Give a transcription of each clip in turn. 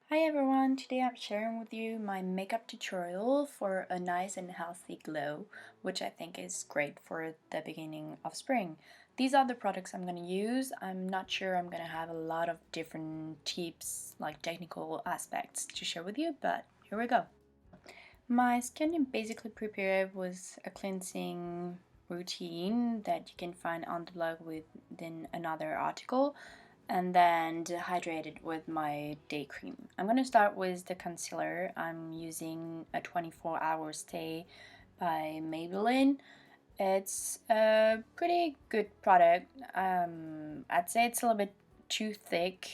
Hi everyone, today I'm sharing with you my makeup tutorial for a nice and healthy glow, which I think is great for the beginning of spring. These are the products I'm going to use. I'm not sure I'm going to have a lot of different tips, like technical aspects to share with you, but here we go. My skin is basically prepared with a cleansing routine that you can find on the blog within another article, and then hydrate it with my day cream. I'm going to start with the concealer. I'm using a 24-hour stay by Maybelline. It's a pretty good product. I'd say it's a little bit too thick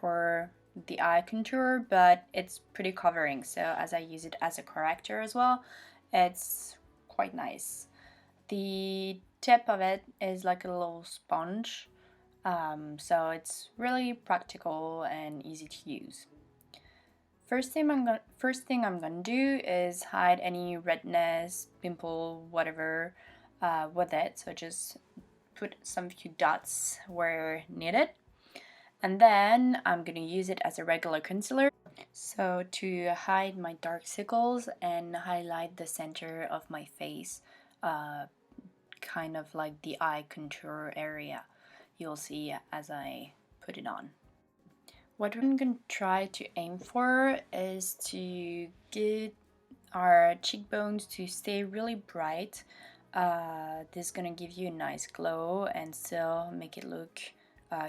for the eye contour, but it's pretty covering. So as I use it as a corrector as well, it's quite nice. The tip of it is like a little sponge, so it's really practical and easy to use. First thing I'm gonna do is hide any redness, pimple, whatever, with it. So just put some few dots where needed, and then I'm gonna use it as a regular concealer. So to hide my dark circles and highlight the center of my face, uh, kind of like the eye contour area. You'll see as I put it on. What we're going to try to aim for is to get our cheekbones to stay really bright. This is going to give you a nice glow and still make it look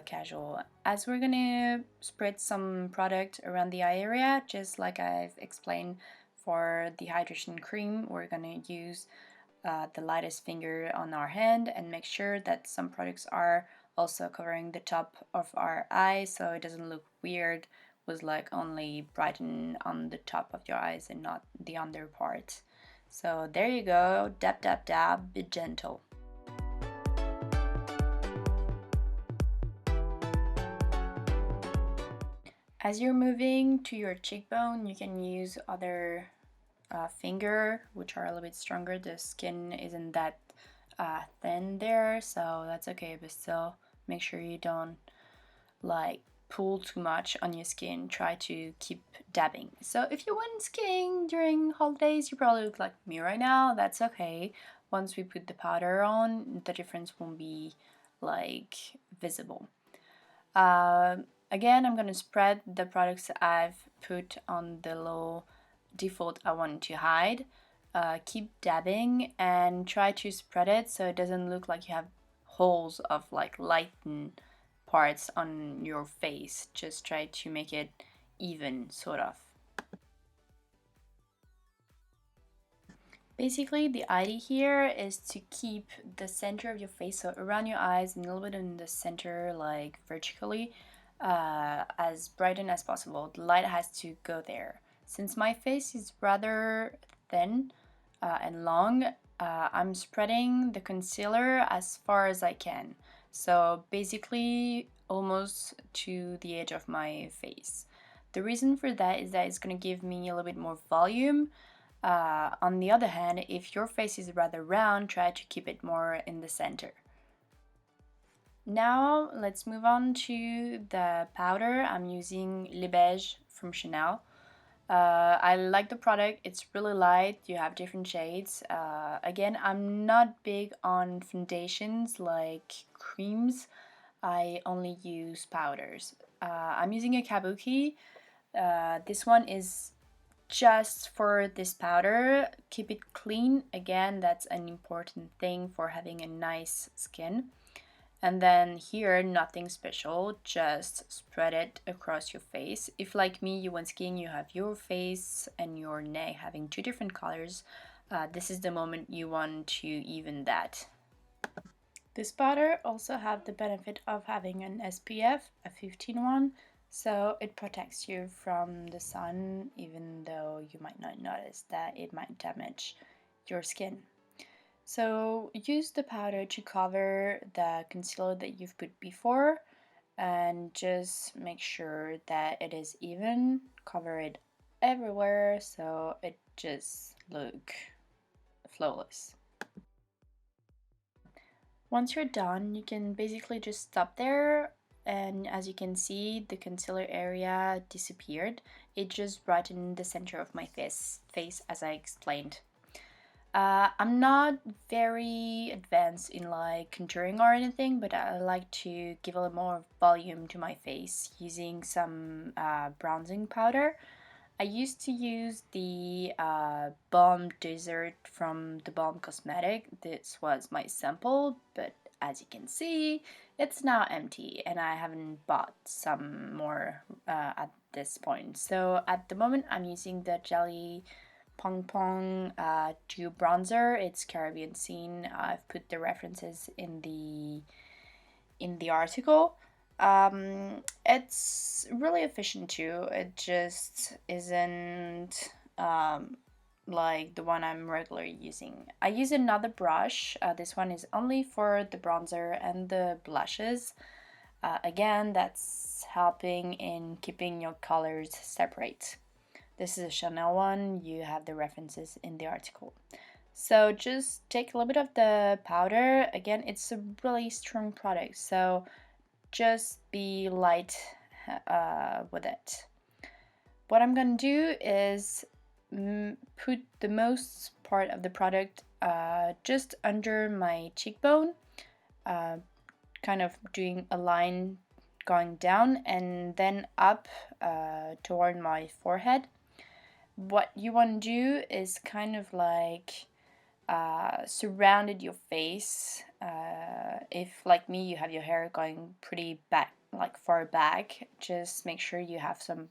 casual. As we're going to spread some product around the eye area, just like I've explained for the hydration cream, we're going to use the lightest finger on our hand and make sure that some products are also covering the top of our eye so it doesn't look weird with like only brighten on the top of your eyes and not the under part. So there you go, dab dab dab, be gentle. As you're moving to your cheekbone, you can use other finger, which are a little bit stronger. The skin isn't that thin there, so that's okay, but still make sure you don't like pull too much on your skin. Try to keep dabbing. So if you went skiing during holidays, you probably look like me right now. That's okay. Once we put the powder on, the difference won't be like visible. Again, I'm gonna spread the products I've put on the little default I want to hide. Keep dabbing and try to spread it so it doesn't look like you have holes of like lightened parts on your face. Just try to make it even, sort of. Basically, the idea here is to keep the center of your face, so around your eyes and a little bit in the center, like vertically, as brightened as possible. The light has to go there. Since my face is rather thin and long, I'm spreading the concealer as far as I can. So basically, almost to the edge of my face. The reason for that is that it's going to give me a little bit more volume. On the other hand, if your face is rather round, try to keep it more in the center. Now let's move on to the powder. I'm using Le Beige from Chanel. I like the product, it's really light, you have different shades. Again, I'm not big on foundations like creams, I only use powders. I'm using a Kabuki. This one is just for this powder. Keep it clean, again that's an important thing for having a nice skin. And then here, nothing special, just spread it across your face. If like me, you went skiing, you have your face and your neck having two different colors, this is the moment you want to even that. This powder also have the benefit of having an SPF, a 15 one, so it protects you from the sun, even though you might not notice that it might damage your skin. So use the powder to cover the concealer that you've put before and just make sure that it is even. Cover it everywhere so it just look flawless. Once you're done, you can basically just stop there and as you can see, the concealer area disappeared. It just brightened the center of my face as I explained. I'm not very advanced in like contouring or anything, but I like to give a little more volume to my face using some bronzing powder. I used to use the Balm Desert from the Balm Cosmetic. This was my sample, but as you can see, it's now empty and I haven't bought some more at this point. So at the moment, I'm using the Jelly Pong Pong Dew Bronzer. It's Caribbean Scene. I've put the references in the article. It's really efficient too. It just isn't like the one I'm regularly using. I use another brush. This one is only for the bronzer and the blushes. Again, that's helping in keeping your colors separate. This is a Chanel one. You have the references in the article. So just take a little bit of the powder. Again, it's a really strong product, so just be light with it. What I'm gonna do is put the most part of the product just under my cheekbone, kind of doing a line going down and then up toward my forehead. What you want to do is kind of like surrounded your face. If like me you have your hair going pretty back, like far back, just make sure you have some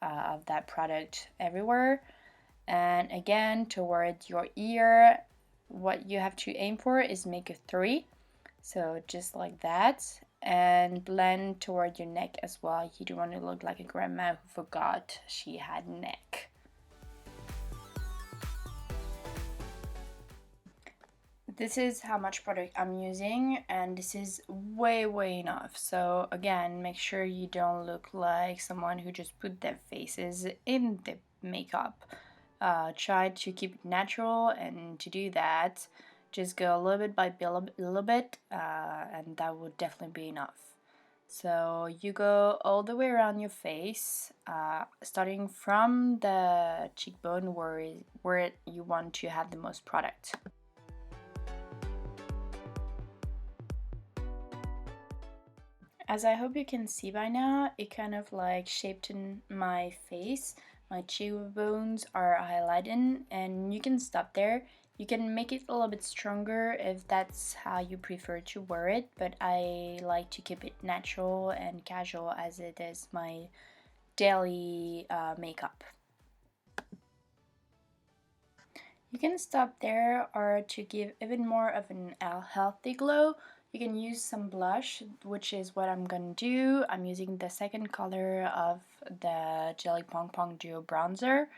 of that product everywhere. And again, towards your ear, what you have to aim for is make a 3, so just like that, and blend toward your neck as well. You don't want to look like a grandma who forgot she had neck. This is how much product I'm using, and this is way enough. So again, make sure you don't look like someone who just put their faces in the makeup. Try to keep it natural, and to do that, just go a little bit by a little bit, and that would definitely be enough. So you go all the way around your face, starting from the cheekbone where you want to have the most product. As I hope you can see by now, it kind of like shaped in my face. My cheekbones are highlighted, and you can stop there. You can make it a little bit stronger if that's how you prefer to wear it, but I like to keep it natural and casual as it is my daily makeup. You can stop there, or to give even more of an healthy glow, you can use some blush, which is what I'm gonna do. I'm using the second color of the Jelly Pong Pong Duo Bronzer.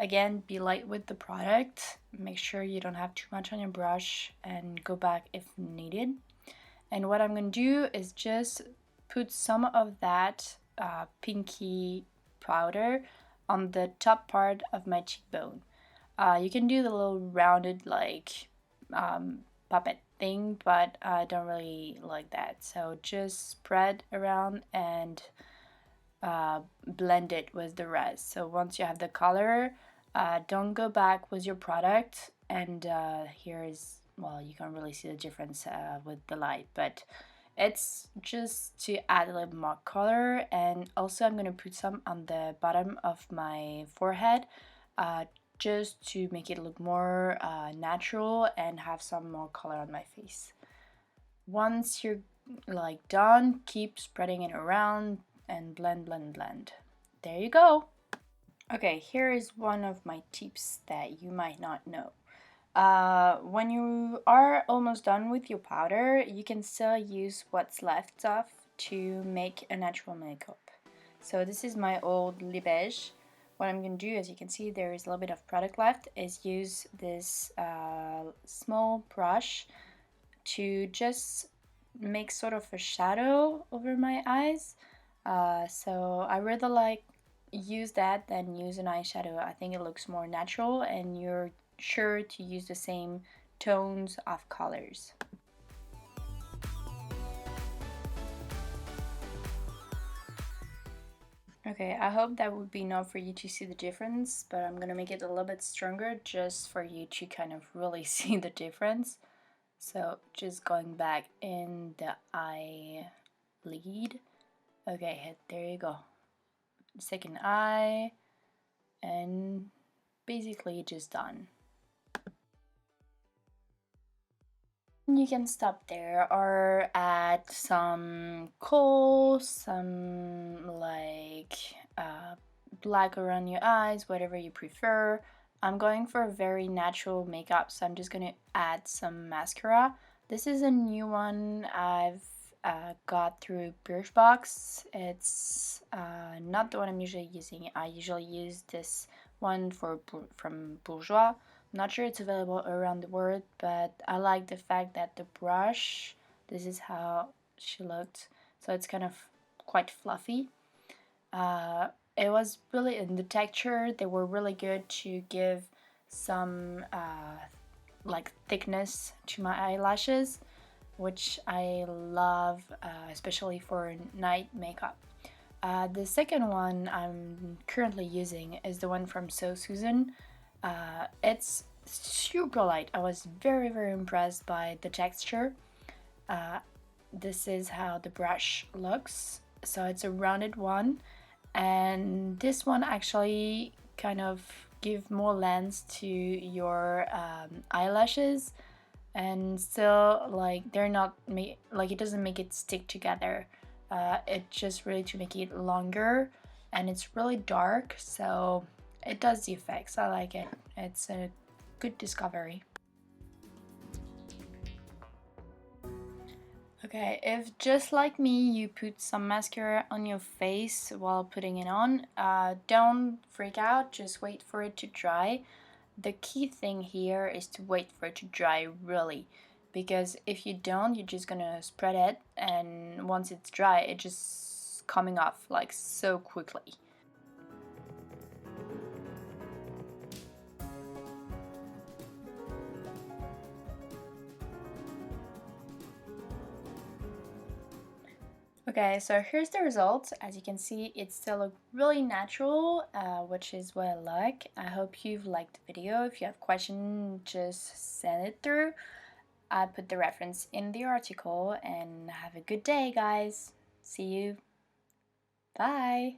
Again, be light with the product. Make sure you don't have too much on your brush and go back if needed. And what I'm gonna do is just put some of that pinky powder on the top part of my cheekbone. You can do the little rounded like puppet thing, but I don't really like that. So just spread around and blend it with the rest. So once you have the color, don't go back with your product. And here is, well, you can't really see the difference with the light, but it's just to add a little more color. And also I'm going to put some on the bottom of my forehead, just to make it look more natural and have some more color on my face. Once you're like done, keep spreading it around and blend. There you go. Okay, here is one of my tips that you might not know. When you are almost done with your powder, you can still use what's left of to make a natural makeup. So this is my old lip beige. What I'm going to do, as you can see, there is a little bit of product left, is use this small brush to just make sort of a shadow over my eyes. So I rather like use that than use an eyeshadow. I think it looks more natural and you're sure to use the same tones of colors. Okay, I hope that would be enough for you to see the difference, but I'm gonna make it a little bit stronger just for you to kind of really see the difference. So just going back in the eyelid. Okay, there you go. Second eye, and basically just done. You can stop there or add some kohl, some like black around your eyes, whatever you prefer. I'm going for a very natural makeup, so I'm just gonna add some mascara. This is a new one I've got through Birchbox. It's not the one I'm usually using. I usually use this one from Bourjois. Not sure it's available around the world, but I like the fact that the brush, this is how she looked. So it's kind of quite fluffy. Uh, it was really in the texture, they were really good to give some like thickness to my eyelashes, which I love, especially for night makeup. The second one I'm currently using is the one from So Susan. It's super light. I was very impressed by the texture. Uh, this is how the brush looks. So it's a rounded one, and this one actually kind of give more length to your eyelashes, and still like they're not like it doesn't make it stick together. It just really to make it longer, and it's really dark, so it does the effects. I like it. It's a good discovery. Okay, if just like me you put some mascara on your face while putting it on, don't freak out, just wait for it to dry. The key thing here is to wait for it to dry really, because if you don't, you're just gonna spread it, and once it's dry, it just coming off like so quickly. Okay, so here's the result. As you can see, it still looks really natural, which is what I like. I hope you've liked the video. If you have questions, just send it through. I put the reference in the article, and have a good day, guys. See you. Bye.